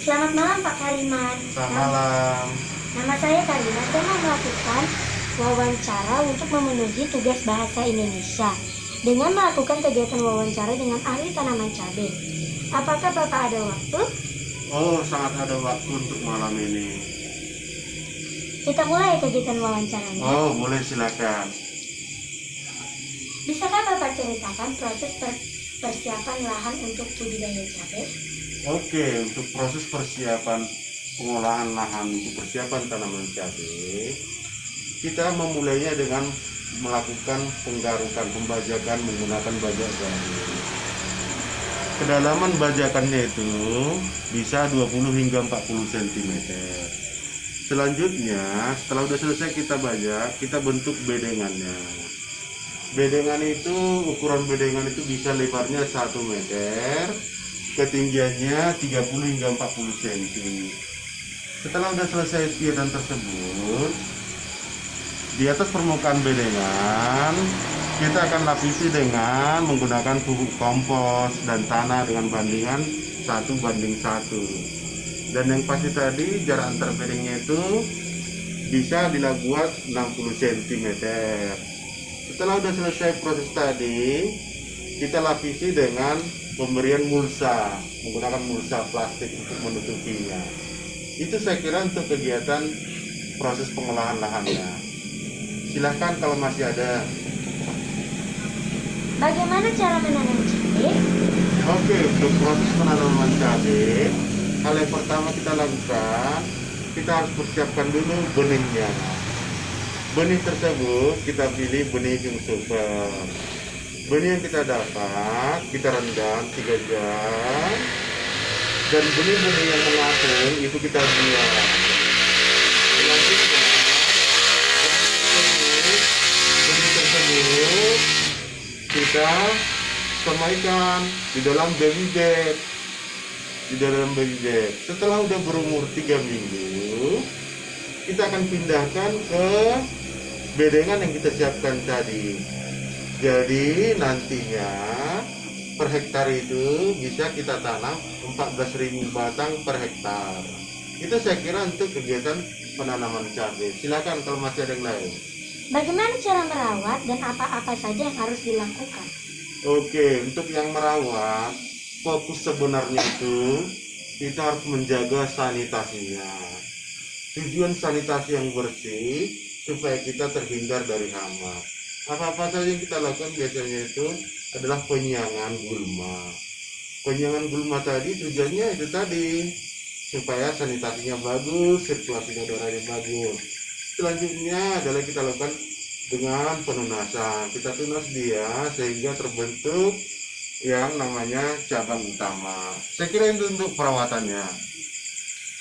Selamat malam Pak Kariman. Selamat malam. Nama saya Kariman. Saya mau melakukan wawancara untuk memenuhi tugas bahasa Indonesia dengan melakukan kegiatan wawancara dengan ahli tanaman cabai. Apakah Bapak ada waktu? Oh, sangat ada waktu untuk malam ini. Kita mulai kegiatan wawancaranya. Oh, boleh, silakan. Bisakah Bapak ceritakan proses persiapan lahan untuk budidaya cabai? Oke, untuk proses persiapan pengolahan lahan untuk persiapan tanaman cabai, kita memulainya dengan melakukan penggarukan, pembajakan menggunakan bajak garu. Kedalaman bajakannya itu bisa 20 hingga 40 cm. Selanjutnya, setelah sudah selesai kita bajak, kita bentuk bedengannya. Bedengan itu, ukuran bedengan itu bisa lebarnya 1 meter, ketinggiannya 30 hingga 40 cm. Setelah sudah selesai kegiatan tersebut, di atas permukaan bedengan, kita akan lapisi dengan menggunakan pupuk kompos dan tanah dengan bandingan 1:1. Dan yang pasti tadi jarak antar bedengnya itu bisa dibuat 60 cm. Setelah sudah selesai proses tadi, kita lapisi dengan pemberian mulsa, menggunakan mulsa plastik untuk menutupinya. Itu saya kira untuk kegiatan proses pengolahan lahannya. Silahkan kalau masih ada. Bagaimana cara menanam cabai? Oke, untuk proses penanaman cabai, hal yang pertama kita lakukan, kita harus persiapkan dulu benihnya. Benih tersebut kita pilih benih Jung Super. Benih yang kita dapat, kita rendam 3 jam. Dan benih-benih yang mengapung itu kita buang. Selanjutnya, benih tersebut kita semaikan di dalam baby bag. Setelah udah berumur 3 minggu, kita akan pindahkan ke bedengan yang kita siapkan tadi. Jadi nantinya per hektar itu bisa kita tanam 14.000 batang per hektar. Itu saya kira untuk kegiatan penanaman cabai. Silakan kalau masih ada yang lain. Bagaimana cara merawat dan apa-apa saja yang harus dilakukan? Oke, untuk yang merawat, fokus sebenarnya itu kita harus menjaga sanitasinya. Tujuan sanitasi yang bersih supaya kita terhindar dari hama. Apa-apa saja yang kita lakukan biasanya itu adalah penyiangan gulma. Penyiangan gulma tadi tujuannya itu tadi supaya sanitasinya bagus, sirkulasi udaranya bagus. Selanjutnya adalah kita lakukan dengan penunasan. Kita tunas dia sehingga terbentuk yang namanya cabang utama. Saya kira itu untuk perawatannya.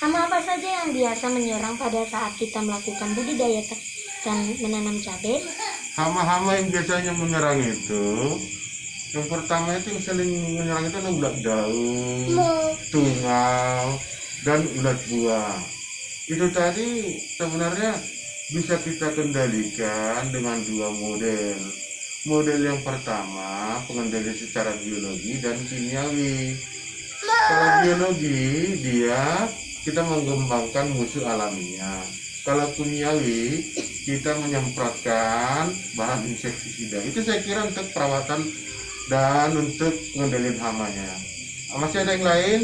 Hama apa saja yang biasa menyerang pada saat kita melakukan budidaya dan menanam cabai? Hama-hama yang biasanya menyerang itu, yang pertama itu yang saling menyerang itu adalah ulat daun, tungau, dan ulat buah. Itu tadi sebenarnya bisa kita kendalikan dengan 2 model. Model yang pertama, pengendalian secara biologi dan kimiawi. Kalau biologi, kita mengembangkan musuh alamiah. Kalau kimiawi, kita menyemprotkan bahan insektisida. Itu saya kira untuk perawatan dan untuk pengendalian hamanya. Masih ada yang lain?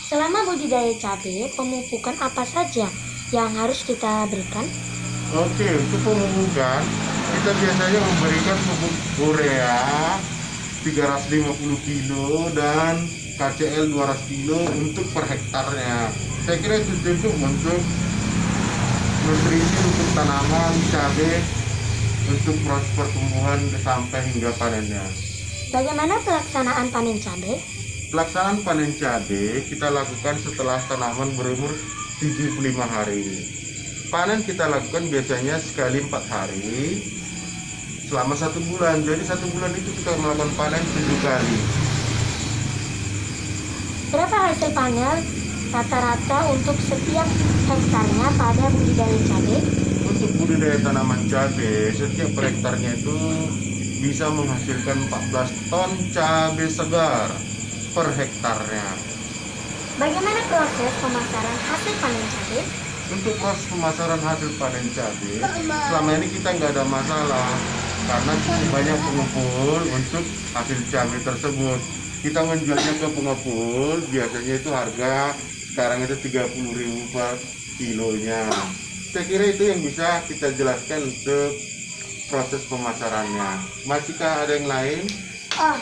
Selama budidaya cabai, pemupukan apa saja yang harus kita berikan? Oke, untuk pemupukan, kita biasanya memberikan pupuk urea 350 kilo dan KCl 200 kilo untuk per hektarnya. Saya kira itu cukup untuk nutrisi untuk tanaman cabai untuk proses pertumbuhan sampai hingga panennya. Bagaimana pelaksanaan panen cabai? Pelaksanaan panen cabai kita lakukan setelah tanaman berumur 75 hari. Panen kita lakukan biasanya sekali 4 hari selama 1 bulan. Jadi 1 bulan itu kita melakukan panen 7 kali. Berapa hasil panen rata-rata untuk setiap hektarnya pada budidaya cabai? Untuk budidaya tanaman cabai, setiap per hektarnya itu bisa menghasilkan 14 ton cabai segar per hektarnya. Bagaimana proses pemasaran hasil panen cabai? Untuk proses pemasaran hasil panen cabai, selama ini kita nggak ada masalah karena cukup banyak pengumpul untuk hasil cabai tersebut. Kita menjualnya ke pengepul, biasanya itu harga sekarang itu 30.000 per kilonya. Saya kira itu yang bisa kita jelaskan untuk proses pemasarannya. Masihkah ada yang lain? Oh,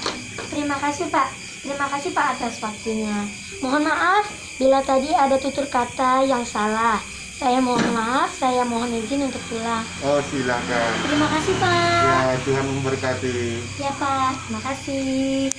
terima kasih Pak. Terima kasih Pak atas waktunya. Mohon maaf bila tadi ada tutur kata yang salah. Saya mohon maaf, saya mohon izin untuk pulang. Oh, silakan. Terima kasih Pak. Ya, Tuhan memberkati. Ya Pak, terima kasih.